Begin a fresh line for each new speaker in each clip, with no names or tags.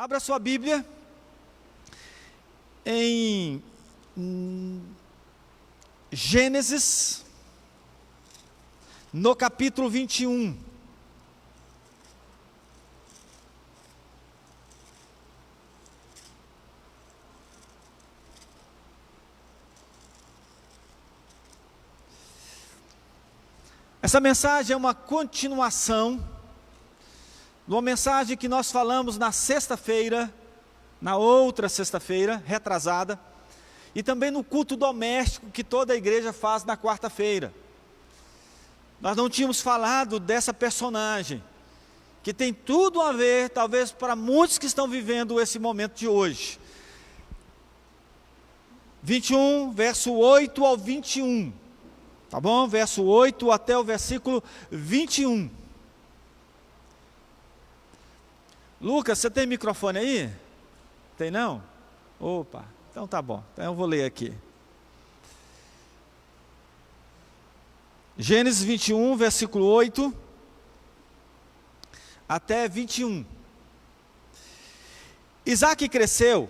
Abra sua Bíblia em Gênesis, no capítulo 21. Essa mensagem é uma continuação de uma mensagem que nós falamos na sexta-feira, na outra sexta-feira, retrasada, e também no culto doméstico que toda a igreja faz na quarta-feira. Nós não tínhamos falado dessa personagem, que tem tudo a ver, talvez para muitos que estão vivendo esse momento de hoje. 21, verso 8 ao 21. Tá bom? Verso 8 até o versículo 21. Lucas, você tem microfone aí? Tem não? Opa, então tá bom. Então eu vou ler aqui. Gênesis 21, versículo 8 até 21. Isaque cresceu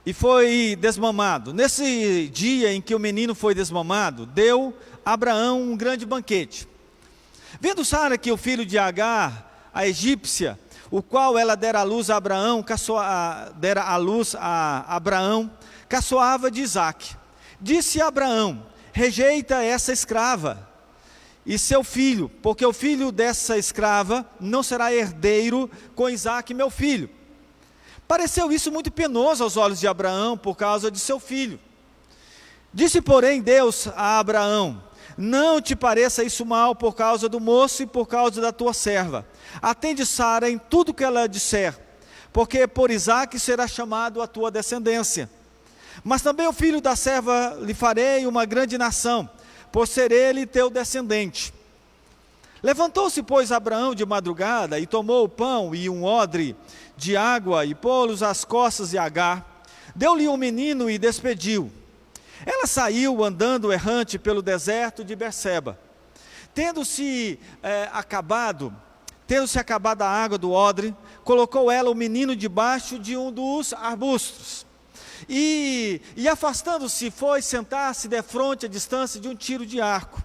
e foi desmamado. Nesse dia em que o menino foi desmamado, deu a Abraão um grande banquete. Vendo Sara que o filho de Agar, a egípcia, o qual ela dera à luz a Abraão, caçoava de Isaque. Disse a Abraão: rejeita essa escrava e seu filho, porque o filho dessa escrava não será herdeiro com Isaque, meu filho. Pareceu isso muito penoso aos olhos de Abraão por causa de seu filho. Disse, porém, Deus a Abraão: não te pareça isso mal por causa do moço e por causa da tua serva. Atende Sara em tudo que ela disser, porque por Isaque será chamado a tua descendência. Mas também o filho da serva lhe farei uma grande nação, por ser ele teu descendente. Levantou-se, pois, Abraão de madrugada, e tomou o pão e um odre de água, e pô-los às costas de Agar. Deu-lhe um menino e despediu. Ela saiu andando errante pelo deserto de Berseba. Tendo-se acabado a água do odre, colocou ela o menino debaixo de um dos arbustos. E afastando-se, foi sentar-se defronte à distância de um tiro de arco.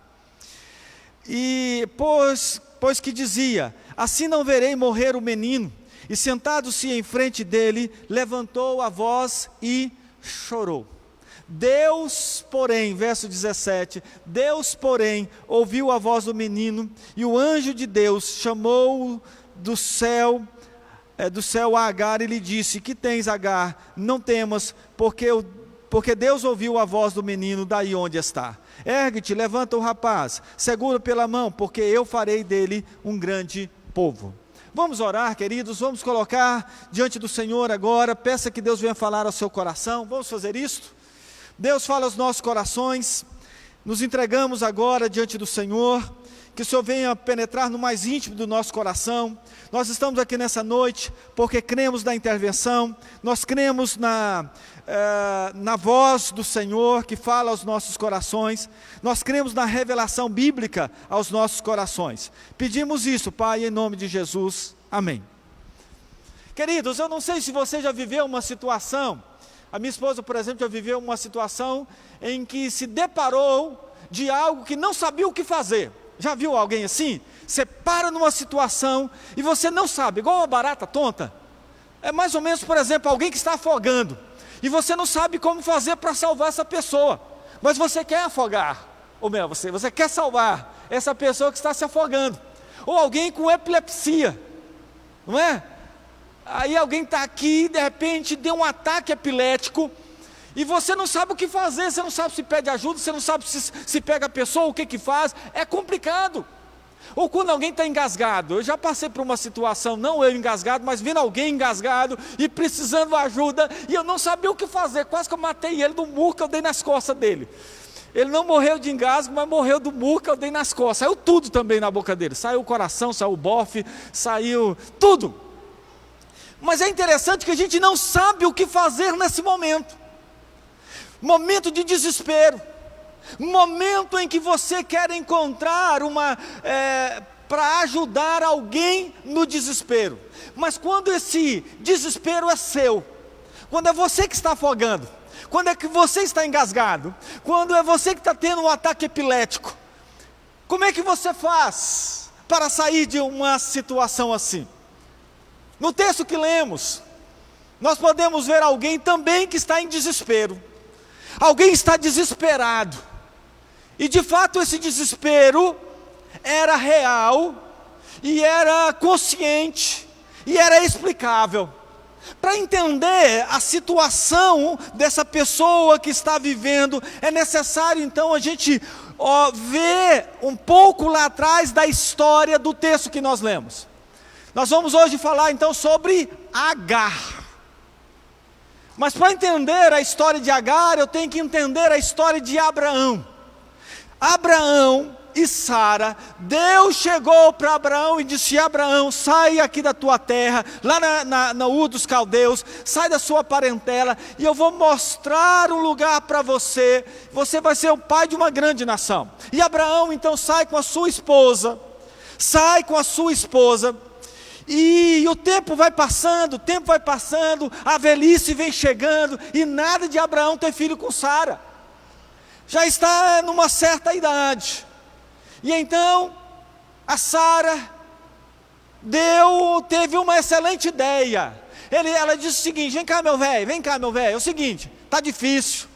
E pois que dizia: assim não verei morrer o menino. E sentado-se em frente dele, levantou a voz e chorou. Deus, porém, verso 17, Deus, porém, ouviu a voz do menino, e o anjo de Deus chamou do céu a Agar e lhe disse: que tens, Agar? Não temas, porque Deus ouviu a voz do menino daí onde está. Ergue-te, levanta o rapaz, segura pela mão, porque eu farei dele um grande povo. Vamos orar, queridos, vamos colocar diante do Senhor agora, peça que Deus venha falar ao seu coração. Vamos fazer isto? Deus fala aos nossos corações, nos entregamos agora diante do Senhor, que o Senhor venha penetrar no mais íntimo do nosso coração. Nós estamos aqui nessa noite porque cremos na intervenção, nós cremos na voz do Senhor que fala aos nossos corações, nós cremos na revelação bíblica aos nossos corações. Pedimos isso, Pai, em nome de Jesus, amém. Queridos, eu não sei se você já viveu uma situação. A minha esposa, por exemplo, já viveu uma situação em que se deparou de algo que não sabia o que fazer. Já viu alguém assim? Você para numa situação e você não sabe, igual uma barata tonta. É mais ou menos, por exemplo, alguém que está afogando. E você não sabe como fazer para salvar essa pessoa. Mas você quer afogar. Ou melhor, você quer salvar essa pessoa que está se afogando. Ou alguém com epilepsia. Não é? Aí alguém está aqui, de repente deu um ataque epilético, e você não sabe o que fazer, você não sabe se pede ajuda, você não sabe se pega a pessoa, o que faz, é complicado. Ou quando alguém está engasgado, eu já passei por uma situação, não eu engasgado, mas vendo alguém engasgado e precisando de ajuda, e eu não sabia o que fazer, quase que eu matei ele do murro que eu dei nas costas dele. Ele não morreu de engasgo, mas morreu do murro que eu dei nas costas, saiu tudo também na boca dele, saiu o coração, saiu o bofe, saiu tudo. Mas é interessante que a gente não sabe o que fazer nesse momento. Momento de desespero. Momento em que você quer encontrar para ajudar alguém no desespero. Mas quando esse desespero é seu, quando é você que está afogando, quando é que você está engasgado, quando é você que está tendo um ataque epilético, como é que você faz para sair de uma situação assim? No texto que lemos, nós podemos ver alguém também que está em desespero. Alguém está desesperado. E de fato esse desespero era real, e era consciente, e era explicável. Para entender a situação dessa pessoa que está vivendo, é necessário então a gente ver um pouco lá atrás da história do texto que nós lemos. Nós vamos hoje falar então sobre Agar. Mas para entender a história de Agar, eu tenho que entender a história de Abraão. Abraão e Sara, Deus chegou para Abraão e disse: Abraão, sai aqui da tua terra, lá na Ur dos Caldeus, sai da sua parentela, e eu vou mostrar um lugar para você, você vai ser o pai de uma grande nação. E Abraão então sai com a sua esposa, e o tempo vai passando, a velhice vem chegando, e nada de Abraão ter filho com Sara. Já está numa certa idade. E então, a Sara teve uma excelente ideia. Ela disse o seguinte: vem cá meu velho, é o seguinte, está difícil,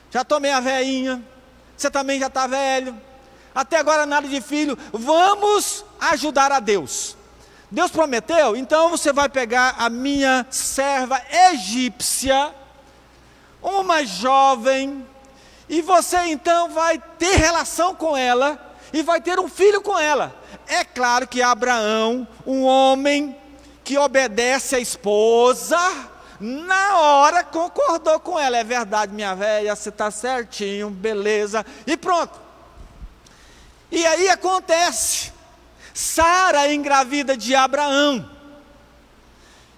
já estou meia velhinha, você também já está velho, até agora nada de filho, vamos ajudar a Deus. Deus prometeu, então você vai pegar a minha serva egípcia, uma jovem, e você então vai ter relação com ela, e vai ter um filho com ela. É claro que Abraão, um homem que obedece à esposa, na hora concordou com ela. É verdade, minha velha, você está certinho, beleza, e pronto. E aí acontece, Sara engravida de Abraão,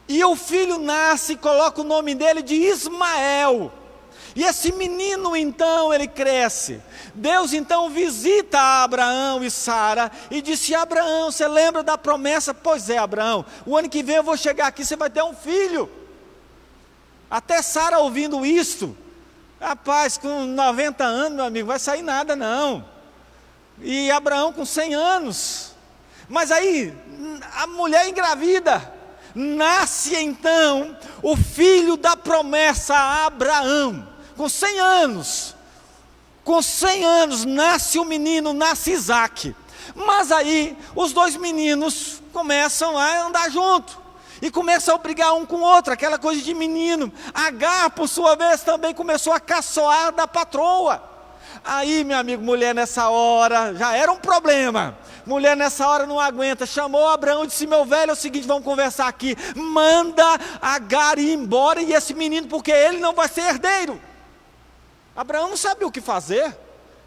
e o filho nasce e coloca o nome dele de Ismael. E esse menino então, ele cresce. Deus então visita Abraão e Sara e disse: Abraão, você lembra da promessa? Pois é, Abraão, o ano que vem eu vou chegar aqui, você vai ter um filho. Até Sara ouvindo isto, rapaz, com 90 anos, meu amigo, vai sair nada não. E Abraão com 100 anos. Mas aí, a mulher engravida. Nasce então o filho da promessa a Abraão. Com 100 anos nasce o menino, nasce Isaac. Mas aí os dois meninos começam a andar junto, e começam a brigar um com o outro, aquela coisa de menino. Agar, por sua vez, também começou a caçoar da patroa. Aí, meu amigo, mulher nessa hora, já era um problema. Mulher nessa hora não aguenta, chamou Abraão e disse: meu velho, é o seguinte, vamos conversar aqui. Manda Agar ir embora, e esse menino, porque ele não vai ser herdeiro. Abraão não sabia o que fazer.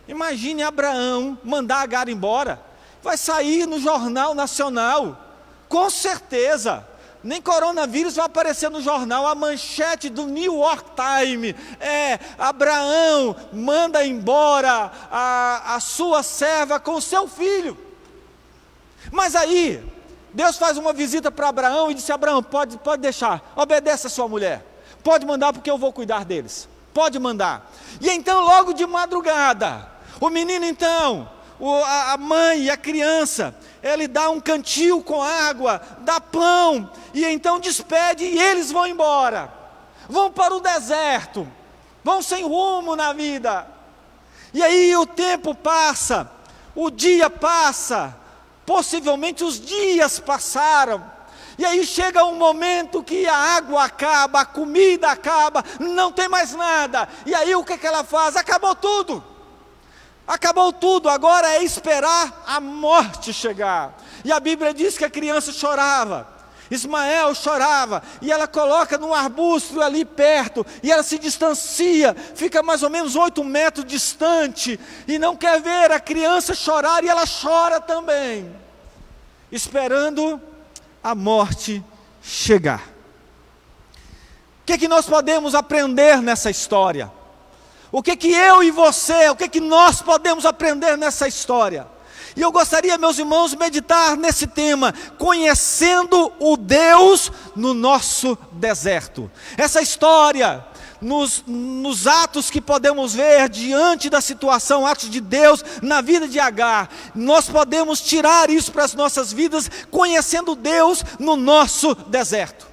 Imagine Abraão mandar Agar embora. Vai sair no Jornal Nacional, com certeza. Nem coronavírus vai aparecer no jornal. A manchete do New York Times é: Abraão manda embora a sua serva com o seu filho. Mas aí, Deus faz uma visita para Abraão e disse: Abraão, pode deixar, obedece a sua mulher, pode mandar porque eu vou cuidar deles, pode mandar. E então logo de madrugada, o menino então, a mãe e a criança, ele dá um cantil com água, dá pão, e então despede, e eles vão embora, vão para o deserto, vão sem rumo na vida. E aí o tempo passa, o dia passa, possivelmente os dias passaram, e aí chega um momento que a água acaba, a comida acaba, não tem mais nada. E aí o que ela faz? Acabou tudo, agora é esperar a morte chegar. E a Bíblia diz que a criança chorava, Ismael chorava, e ela coloca num arbusto ali perto, e ela se distancia, fica mais ou menos 8 metros distante, e não quer ver a criança chorar, e ela chora também, esperando a morte chegar. O que nós podemos aprender nessa história? O que eu e você, o que nós podemos aprender nessa história? E eu gostaria, meus irmãos, meditar nesse tema, conhecendo o Deus no nosso deserto. Essa história, nos atos que podemos ver diante da situação, atos de Deus na vida de Agar, nós podemos tirar isso para as nossas vidas, conhecendo Deus no nosso deserto.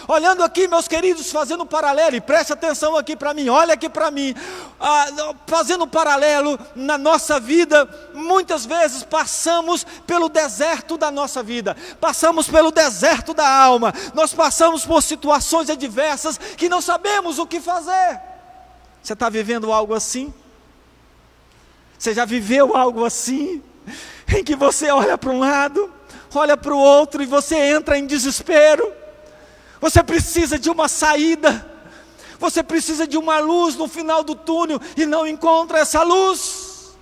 Olhando aqui, meus queridos, fazendo um paralelo, e preste atenção aqui para mim, olha aqui para mim, fazendo um paralelo na nossa vida, muitas vezes passamos pelo deserto da nossa vida, passamos pelo deserto da alma, nós passamos por situações adversas que não sabemos o que fazer. Você está vivendo algo assim? Você já viveu algo assim? Em que você olha para um lado, olha para o outro e você entra em desespero. Você precisa de uma saída, você precisa de uma luz no final do túnel e não encontra essa luz,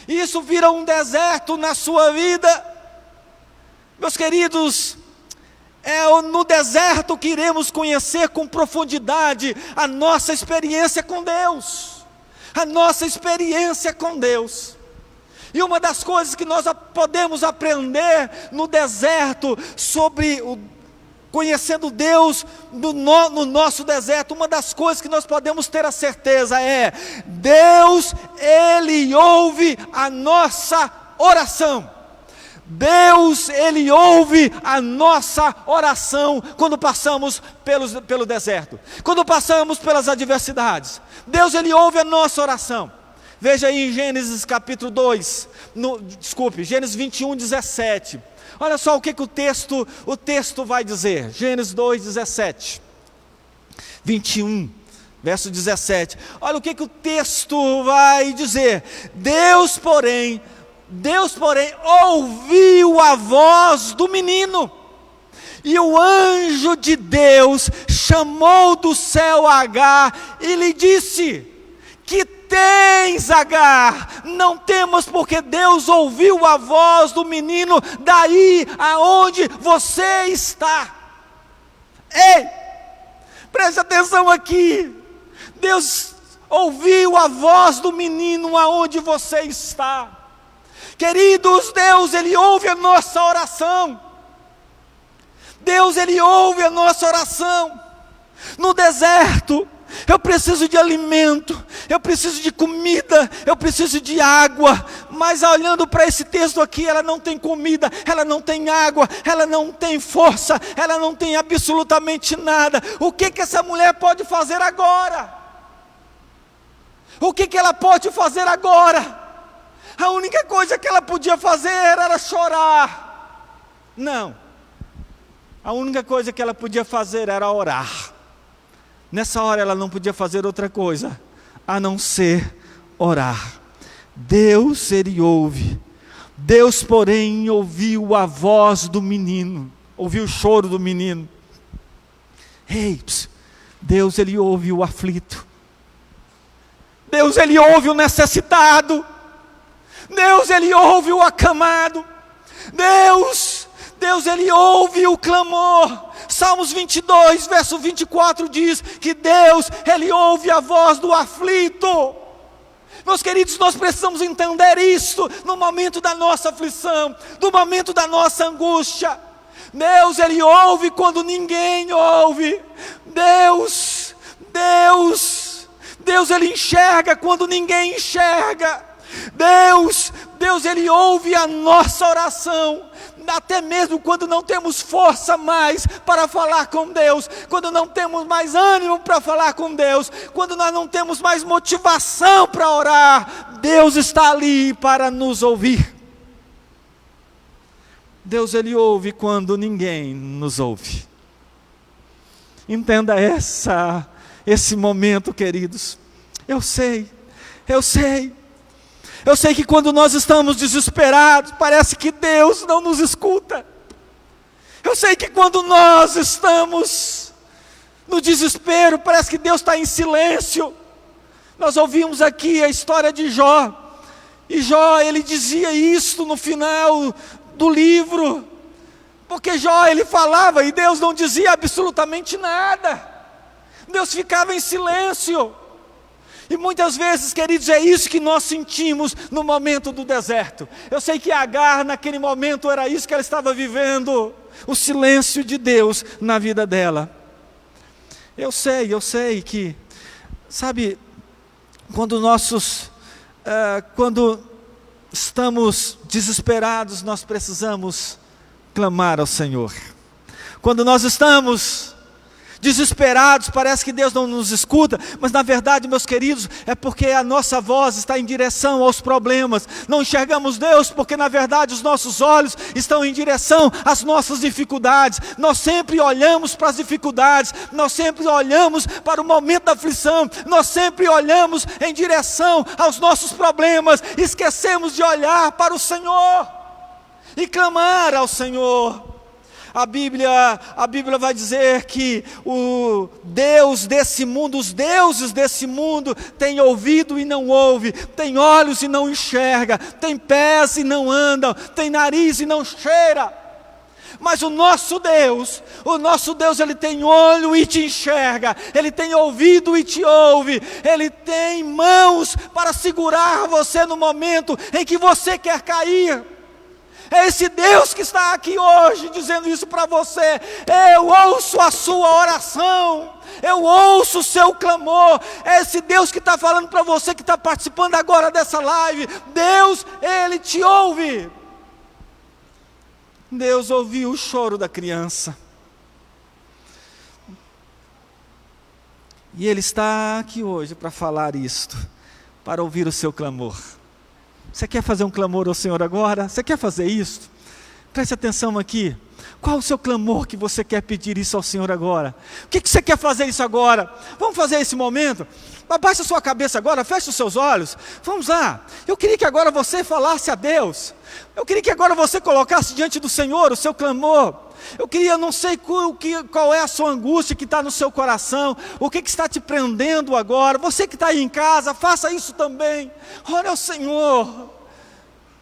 e isso vira um deserto na sua vida. Meus queridos, é no deserto que iremos conhecer com profundidade a nossa experiência com Deus, a nossa experiência com Deus. E uma das coisas que nós podemos aprender no deserto sobre conhecendo Deus no nosso deserto, uma das coisas que nós podemos ter a certeza é: Deus, Ele ouve a nossa oração. Deus, Ele ouve a nossa oração quando passamos pelo deserto, quando passamos pelas adversidades. Deus, Ele ouve a nossa oração. Veja aí em Gênesis capítulo 2, Gênesis 21, 17. Olha só o que o texto vai dizer. Gênesis 2, 17. 21, verso 17. Olha o que o texto vai dizer. Deus, porém, ouviu a voz do menino. E o anjo de Deus chamou do céu Agar e lhe disse: que tens, Agar? Não temas, porque Deus ouviu a voz do menino daí aonde você está. Ei, preste atenção aqui. Deus ouviu a voz do menino aonde você está. Queridos, Deus, Ele ouve a nossa oração. Deus, Ele ouve a nossa oração. No deserto, eu preciso de alimento, eu preciso de comida, eu preciso de água. Mas olhando para esse texto aqui, ela não tem comida, ela não tem água, ela não tem força, ela não tem absolutamente nada. O que essa mulher pode fazer agora? O que ela pode fazer agora? A única coisa que ela podia fazer era chorar. Não, a única coisa que ela podia fazer era orar. Nessa hora ela não podia fazer outra coisa a não ser orar. Deus, Ele ouve. Deus, porém, ouviu a voz do menino, ouviu o choro do menino. Ei, Deus, Ele ouve o aflito. Deus, Ele ouve o necessitado. Deus, Ele ouve o acamado. Deus, Ele ouve o clamor. Salmos 22, verso 24 diz que Deus, Ele ouve a voz do aflito. Meus queridos, nós precisamos entender isso no momento da nossa aflição, no momento da nossa angústia. Deus, Ele ouve quando ninguém ouve. Deus, Ele enxerga quando ninguém enxerga. Deus, Ele ouve a nossa oração, até mesmo quando não temos força mais para falar com Deus, quando não temos mais ânimo para falar com Deus, quando nós não temos mais motivação para orar, Deus está ali para nos ouvir. Deus, Ele ouve quando ninguém nos ouve. Entenda esse momento, queridos. Eu sei que quando nós estamos desesperados, parece que Deus não nos escuta. Eu sei que quando nós estamos no desespero, parece que Deus está em silêncio. Nós ouvimos aqui a história de Jó, e Jó, ele dizia isso no final do livro, porque Jó, ele falava e Deus não dizia absolutamente nada. Deus ficava em silêncio. E muitas vezes, queridos, é isso que nós sentimos no momento do deserto. Eu sei que Agar, naquele momento, era isso que ela estava vivendo, o silêncio de Deus na vida dela. Eu sei que, sabe, quando estamos desesperados, nós precisamos clamar ao Senhor. Quando nós estamos desesperados, parece que Deus não nos escuta, mas na verdade, meus queridos, é porque a nossa voz está em direção aos problemas. Não enxergamos Deus porque na verdade os nossos olhos estão em direção às nossas dificuldades. Nós sempre olhamos para as dificuldades, nós sempre olhamos para o momento da aflição, nós sempre olhamos em direção aos nossos problemas, esquecemos de olhar para o Senhor e clamar ao Senhor. A Bíblia vai dizer que o Deus desse mundo, os deuses desse mundo, têm ouvido e não ouve, têm olhos e não enxerga, têm pés e não andam, têm nariz e não cheira. Mas o nosso Deus, Ele tem olho e te enxerga, Ele tem ouvido e te ouve, Ele tem mãos para segurar você no momento em que você quer cair. É esse Deus que está aqui hoje dizendo isso para você. Eu ouço a sua oração, eu ouço o seu clamor. É esse Deus que está falando para você que está participando agora dessa live. Deus, Ele te ouve. Deus ouviu o choro da criança. E Ele está aqui hoje para falar isto, para ouvir o seu clamor. Você quer fazer um clamor ao Senhor agora? Você quer fazer isso? Preste atenção aqui. Qual o seu clamor que você quer pedir isso ao Senhor agora? O que você quer fazer isso agora? Vamos fazer esse momento? Abaixa a sua cabeça agora, feche os seus olhos. Vamos lá. Eu queria que agora você falasse a Deus. Eu queria que agora você colocasse diante do Senhor o seu clamor. Eu não sei qual é a sua angústia que está no seu coração, o que está te prendendo agora. Você que está aí em casa, faça isso também. Ore ao Senhor.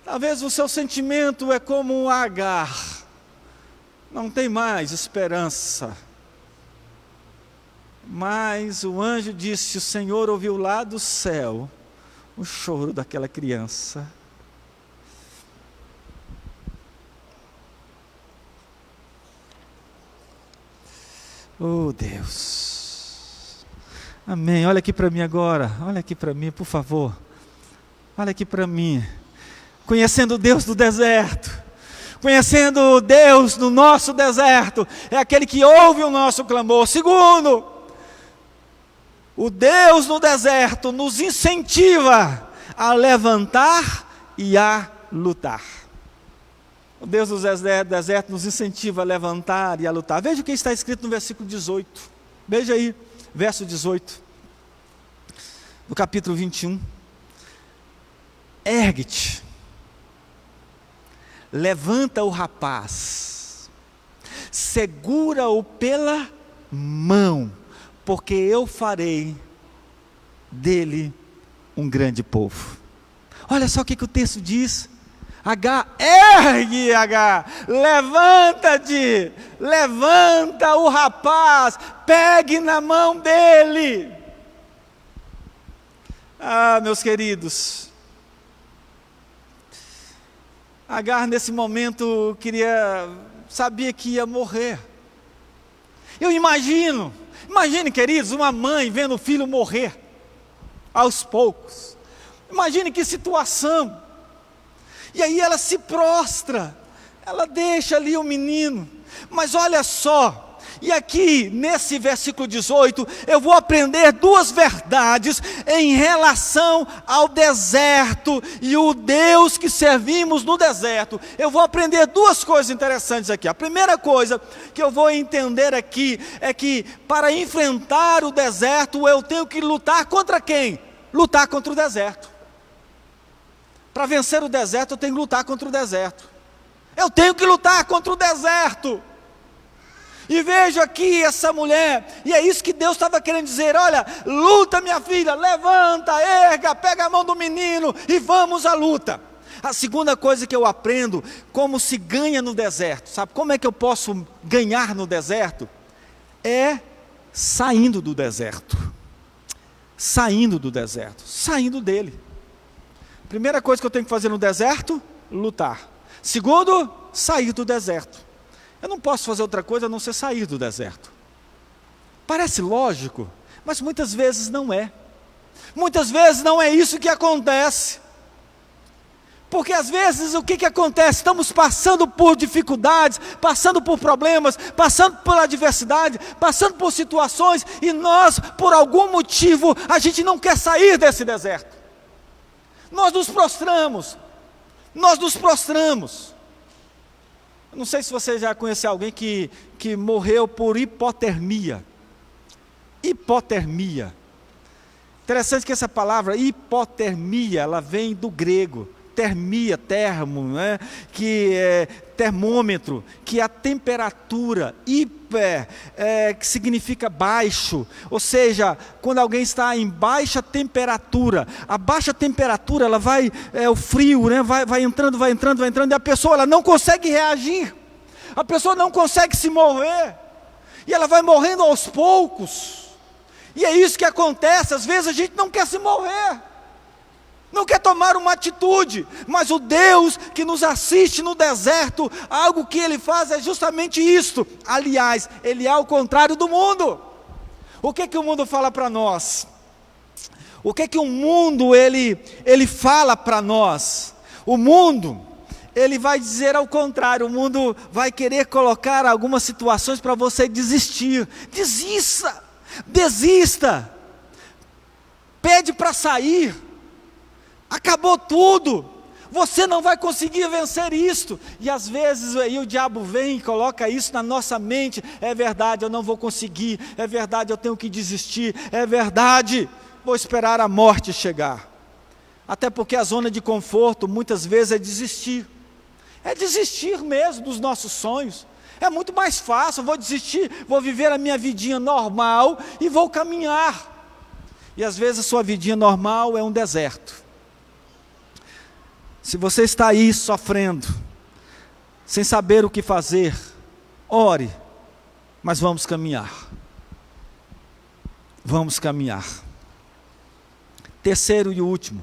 Talvez o seu sentimento é como um Agar, não tem mais esperança. Mas o anjo disse: o Senhor ouviu lá do céu o choro daquela criança. Oh Deus, amém. Olha aqui para mim agora, olha aqui para mim, por favor. Olha aqui para mim. Conhecendo o Deus do deserto, conhecendo Deus no nosso deserto, é aquele que ouve o nosso clamor. Segundo, o Deus no deserto nos incentiva a levantar e a lutar. O Deus do deserto nos incentiva a levantar e a lutar. Veja o que está escrito no versículo 18. Veja aí, verso 18. Do capítulo 21. Ergue-te. Levanta o rapaz. Segura-o pela mão, porque eu farei dele um grande povo. Olha só o que o texto diz. Agar, ergue Agar, levanta-te, levanta o rapaz, pegue na mão dele. Ah, meus queridos, Agar nesse momento sabia que ia morrer. Eu imagine queridos, uma mãe vendo o filho morrer, aos poucos. Imagine que situação. E aí ela se prostra, ela deixa ali o menino. Mas olha só, e aqui nesse versículo 18, eu vou aprender duas verdades em relação ao deserto e o Deus que servimos no deserto. Eu vou aprender duas coisas interessantes aqui. A primeira coisa que eu vou entender aqui é que para enfrentar o deserto eu tenho que lutar contra quem? Lutar contra o deserto. Para vencer o deserto eu tenho que lutar contra o deserto. Eu tenho que lutar contra o deserto. E vejo aqui essa mulher, e é isso que Deus estava querendo dizer: olha, luta minha filha, levanta, erga, pega a mão do menino e vamos à luta. A segunda coisa que eu aprendo, como se ganha no deserto, sabe como é que eu posso ganhar no deserto? É saindo do deserto. saindo do deserto, saindo dele. Primeira coisa que eu tenho que fazer no deserto, lutar. Segundo, sair do deserto. Eu não posso fazer outra coisa a não ser sair do deserto. Parece lógico, mas muitas vezes não é. Muitas vezes não é isso que acontece. Porque às vezes o que acontece? Estamos passando por dificuldades, passando por problemas, passando por adversidade, passando por situações, e nós, por algum motivo, a gente não quer sair desse deserto. Nós nos prostramos. Eu não sei se você já conheceu alguém que morreu por hipotermia. Hipotermia. Interessante que essa palavra hipotermia, ela vem do grego. Termia, termo, né? Que é termômetro, que é a temperatura, hiper, que significa baixo, ou seja, quando alguém está em baixa temperatura, a baixa temperatura, ela vai, o frio, né? vai entrando, e a pessoa ela não consegue reagir, a pessoa não consegue se mover, e ela vai morrendo aos poucos, e é isso que acontece, às vezes a gente não quer se mover, não quer tomar uma atitude, mas o Deus que nos assiste no deserto, algo que Ele faz é justamente isto. Aliás, Ele é ao contrário do mundo. O que o mundo fala para nós? O que o mundo ele fala para nós? O mundo, ele vai dizer ao contrário, o mundo vai querer colocar algumas situações para você desistir. Desista, pede para sair. Acabou tudo, você não vai conseguir vencer isto, e às vezes aí o diabo vem e coloca isso na nossa mente, é verdade, eu não vou conseguir, é verdade, eu tenho que desistir, é verdade, vou esperar a morte chegar, até porque a zona de conforto muitas vezes é desistir mesmo dos nossos sonhos, é muito mais fácil, vou desistir, vou viver a minha vidinha normal e vou caminhar, e às vezes a sua vidinha normal é um deserto. Se você está aí sofrendo, sem saber o que fazer, ore, mas vamos caminhar. Terceiro e último,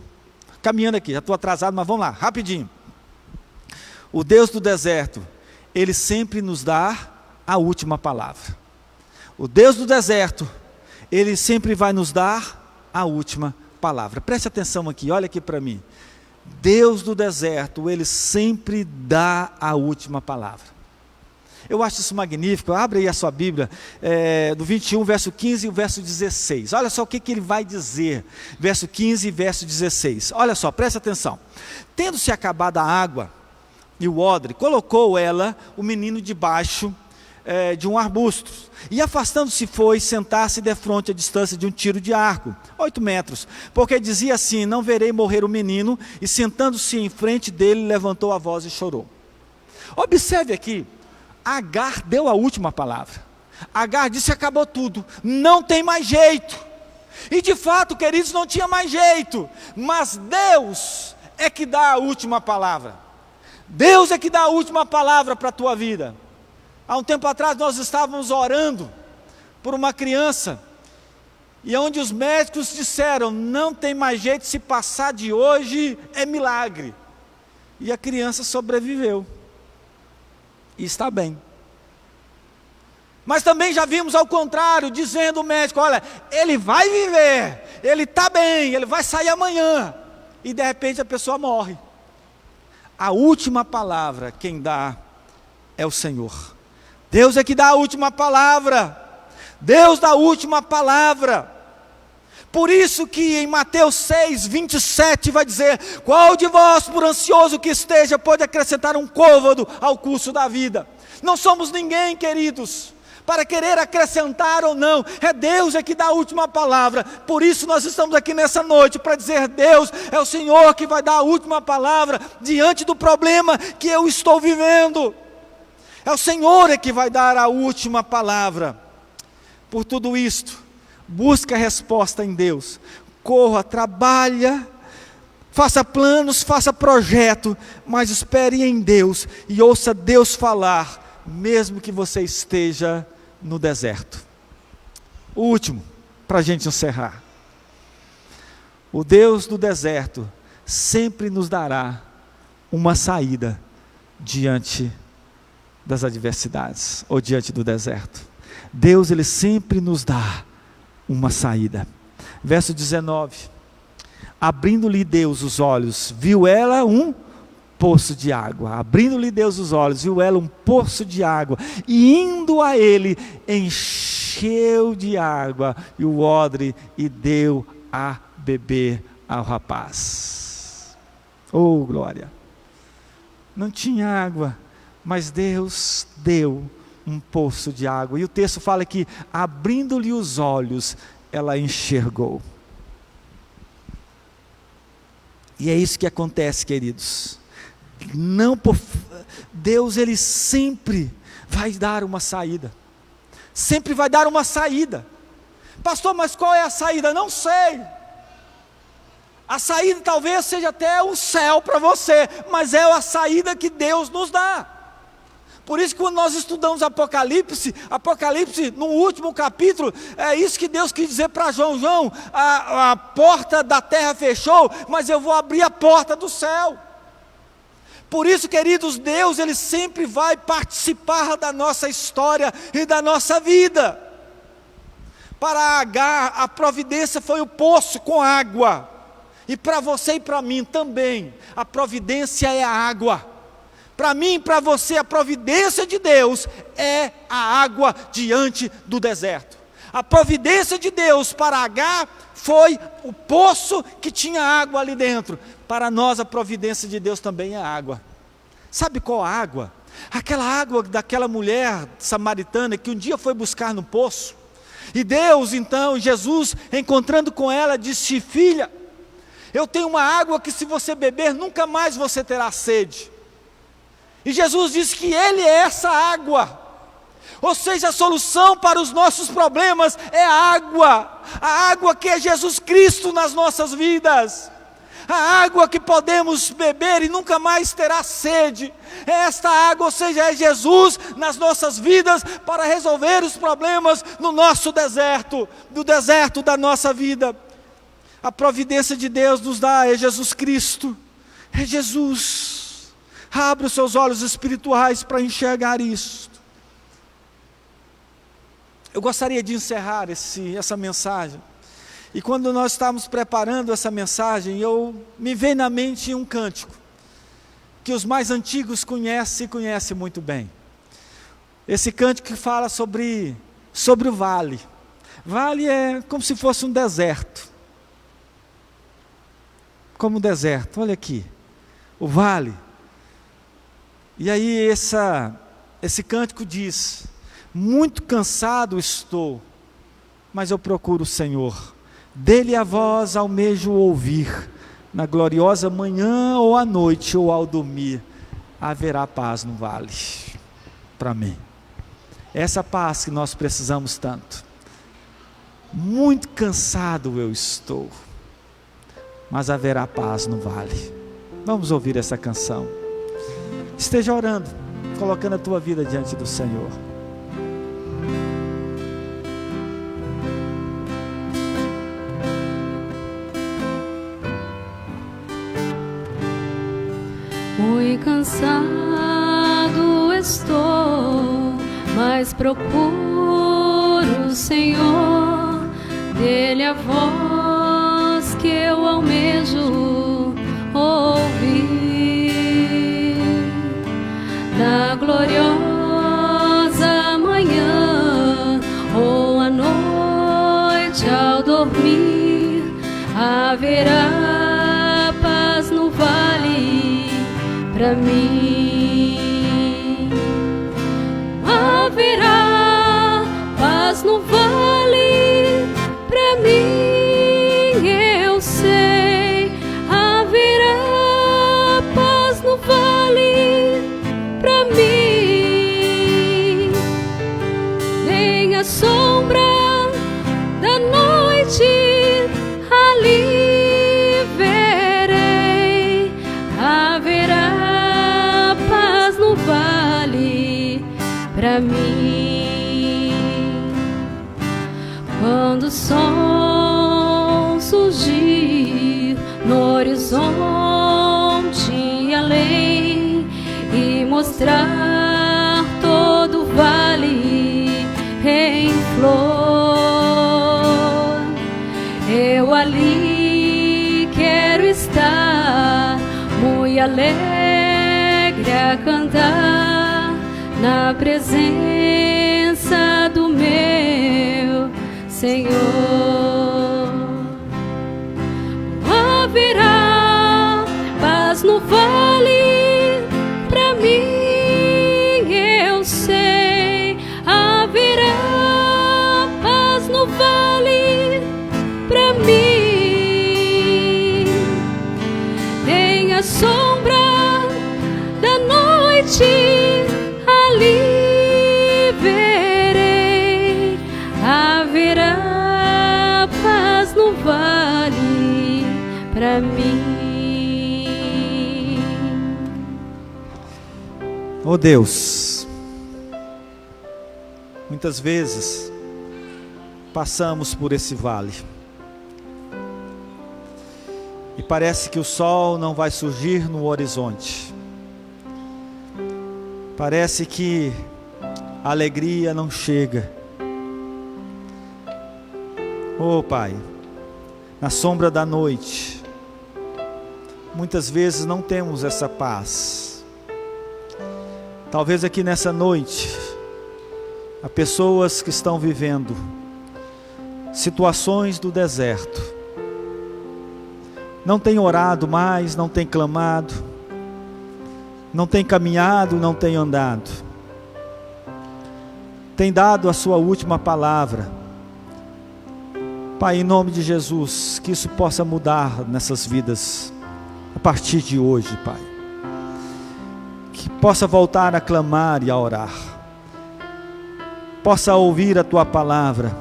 caminhando aqui, já estou atrasado, mas vamos lá, rapidinho. O Deus do deserto, Ele sempre nos dá a última palavra. O Deus do deserto, Ele sempre vai nos dar a última palavra. Preste atenção aqui, olha aqui para mim. Deus do deserto, Ele sempre dá a última palavra. Eu acho isso magnífico, abre aí a sua Bíblia, do 21, verso 15 e o verso 16. Olha só o que Ele vai dizer, verso 15 e verso 16. Olha só, presta atenção. Tendo-se acabado a água e o odre, colocou ela, o menino debaixo de um arbusto, e afastando-se foi sentar-se defronte à distância de um tiro de arco, 8 metros, porque dizia assim, não verei morrer o menino, e sentando-se em frente dele, levantou a voz e chorou. Observe aqui, Agar deu a última palavra, Agar disse, acabou tudo, não tem mais jeito, e de fato, queridos, não tinha mais jeito, mas Deus é que dá a última palavra, Deus é que dá a última palavra para a tua vida. Há um tempo atrás nós estávamos orando por uma criança, e onde os médicos disseram, não tem mais jeito, se passar de hoje é milagre. E a criança sobreviveu, e está bem. Mas também já vimos ao contrário, dizendo o médico, olha, ele vai viver, ele está bem, ele vai sair amanhã, e de repente a pessoa morre. A última palavra quem dá é o Senhor. Deus é que dá a última palavra, Deus dá a última palavra, por isso que em Mateus 6, 27 vai dizer, qual de vós por ansioso que esteja, pode acrescentar um côvado ao curso da vida? Não somos ninguém, queridos, para querer acrescentar ou não, é Deus é que dá a última palavra, por isso nós estamos aqui nessa noite, para dizer, Deus, é o Senhor que vai dar a última palavra, diante do problema que eu estou vivendo, é o Senhor que vai dar a última palavra. Por tudo isto, busca a resposta em Deus. Corra, trabalha, faça planos, faça projeto, mas espere em Deus e ouça Deus falar, mesmo que você esteja no deserto. O último, para a gente encerrar. O Deus do deserto sempre nos dará uma saída diante das adversidades, ou diante do deserto. Deus, Ele sempre nos dá uma saída. Verso 19: abrindo-lhe Deus os olhos, viu ela um poço de água. Abrindo-lhe Deus os olhos, viu ela um poço de água, e indo a ele, encheu de água e o odre, e deu a beber ao rapaz. Oh, glória! Não tinha água, mas Deus deu um poço de água. E o texto fala que, abrindo-lhe os olhos, ela enxergou. E é isso que acontece, queridos. Deus, Ele sempre vai dar uma saída. Sempre vai dar uma saída. Pastor, mas qual é a saída? Não sei. A saída talvez seja até o céu para você, mas é a saída que Deus nos dá. Por isso que quando nós estudamos Apocalipse, no último capítulo, é isso que Deus quis dizer para João: João, a porta da terra fechou, mas eu vou abrir a porta do céu. Por isso, queridos, Deus, Ele sempre vai participar da nossa história e da nossa vida. Para Agar, a providência foi o poço com água, e para você e para mim também, a providência é a água. Para mim e para você, a providência de Deus é a água diante do deserto. A providência de Deus para Agar foi o poço que tinha água ali dentro. Para nós, a providência de Deus também é água. Sabe qual a água? Aquela água daquela mulher samaritana que um dia foi buscar no poço. E Deus, então, Jesus, encontrando com ela, disse: filha, eu tenho uma água que se você beber, nunca mais você terá sede. E Jesus disse que Ele é essa água. Ou seja, a solução para os nossos problemas é a água que é Jesus Cristo nas nossas vidas, a água que podemos beber e nunca mais terá sede, é esta água, ou seja, é Jesus nas nossas vidas, para resolver os problemas no nosso deserto, do deserto da nossa vida. A providência de Deus nos dá, é Jesus Cristo, é Jesus. Abra os seus olhos espirituais para enxergar isso. Eu gostaria de encerrar essa mensagem. E quando nós estávamos preparando essa mensagem, me veio na mente um cântico, que os mais antigos conhecem muito bem. Esse cântico que fala sobre o vale. Vale é como se fosse um deserto. Como um deserto, olha aqui. O vale. E aí esse cântico diz: muito cansado estou, mas eu procuro o Senhor. Dele a voz almejo ouvir. Na gloriosa manhã ou à noite ou ao dormir, haverá paz no vale. Para mim. Essa paz que nós precisamos tanto. Muito cansado eu estou, mas haverá paz no vale. Vamos ouvir essa canção. Esteja orando, colocando a tua vida diante do Senhor.
Muito cansado estou, mas procuro o Senhor. Dele a voz que eu almejo ouvir. Na gloriosa manhã ou à noite ao dormir, haverá paz no vale para mim. Haverá paz no vale para mim, eu sei. Haverá paz no vale para mim. Nem a sombra da noite ali verei. Haverá paz no vale para mim. Quando o sol surgir ali quero estar, muito alegre a cantar, na presença do meu Senhor. Haverá paz no vale, pra mim eu sei. Haverá paz no vale, pra mim. Nem a sombra da noite ali verei. Haverá paz no vale pra mim.
Oh Deus, muitas vezes passamos por esse vale e parece que o sol não vai surgir no horizonte, parece que a alegria não chega. Oh Pai, na sombra da noite, muitas vezes não temos essa paz. Talvez aqui nessa noite, há pessoas que estão vivendo situações do deserto, não tem orado mais, não tem clamado, não tem caminhado, não tem andado, tem dado a sua última palavra. Pai, em nome de Jesus, que isso possa mudar nessas vidas, a partir de hoje, Pai, que possa voltar a clamar e a orar, possa ouvir a Tua palavra,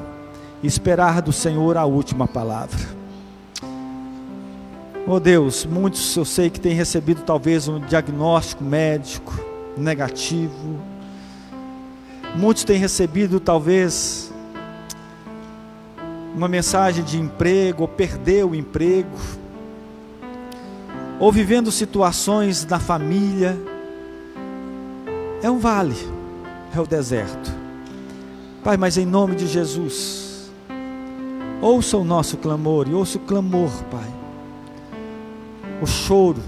e esperar do Senhor a última palavra. Oh Deus, muitos eu sei que têm recebido talvez um diagnóstico médico negativo, muitos têm recebido talvez uma mensagem de emprego, ou perdeu o emprego, ou vivendo situações na família. É um vale, é o deserto, Pai, mas em nome de Jesus, ouça o nosso clamor, e ouça o clamor, Pai, o choro,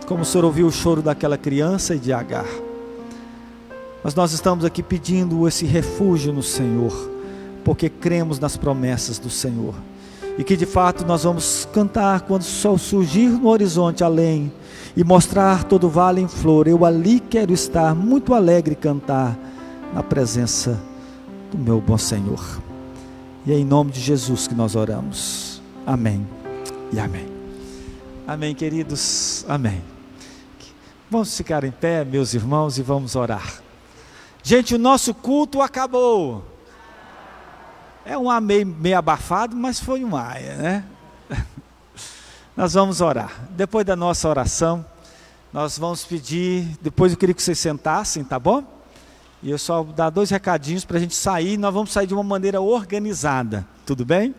como o Senhor ouviu o choro daquela criança e de Agar. Mas nós estamos aqui pedindo esse refúgio no Senhor, porque cremos nas promessas do Senhor, e que de fato nós vamos cantar quando o sol surgir no horizonte além, e mostrar todo o vale em flor. Eu ali quero estar, muito alegre cantar, na presença do meu bom Senhor. E é em nome de Jesus que nós oramos. Amém e amém. Amém, queridos, amém. Vamos ficar em pé, meus irmãos, e vamos orar. Gente, o nosso culto acabou. É um amém meio abafado, mas foi um aia, né? Nós vamos orar. Depois da nossa oração, nós vamos pedir, depois eu queria que vocês sentassem, tá bom? E eu só dar 2 recadinhos para a gente sair. Nós vamos sair de uma maneira organizada, tudo bem?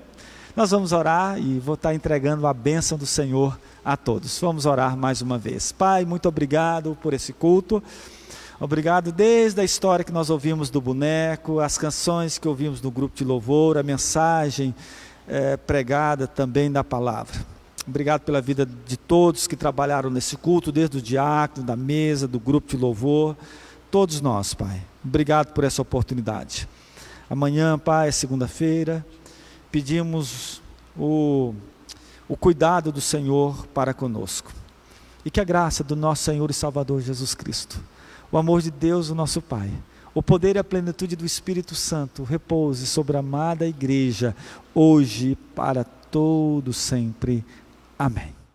Nós vamos orar e vou estar entregando a bênção do Senhor a todos. Vamos orar mais uma vez. Pai, muito obrigado por esse culto. Obrigado desde a história que nós ouvimos do boneco, as canções que ouvimos no grupo de louvor, a mensagem pregada também da palavra. Obrigado pela vida de todos que trabalharam nesse culto, desde o diácono, da mesa, do grupo de louvor, todos nós, Pai. Obrigado por essa oportunidade. Amanhã, Pai, é segunda-feira, pedimos o cuidado do Senhor para conosco. E que a graça do nosso Senhor e Salvador Jesus Cristo, o amor de Deus, o nosso Pai, o poder e a plenitude do Espírito Santo repouse sobre a amada igreja, hoje e para todo sempre. Amém.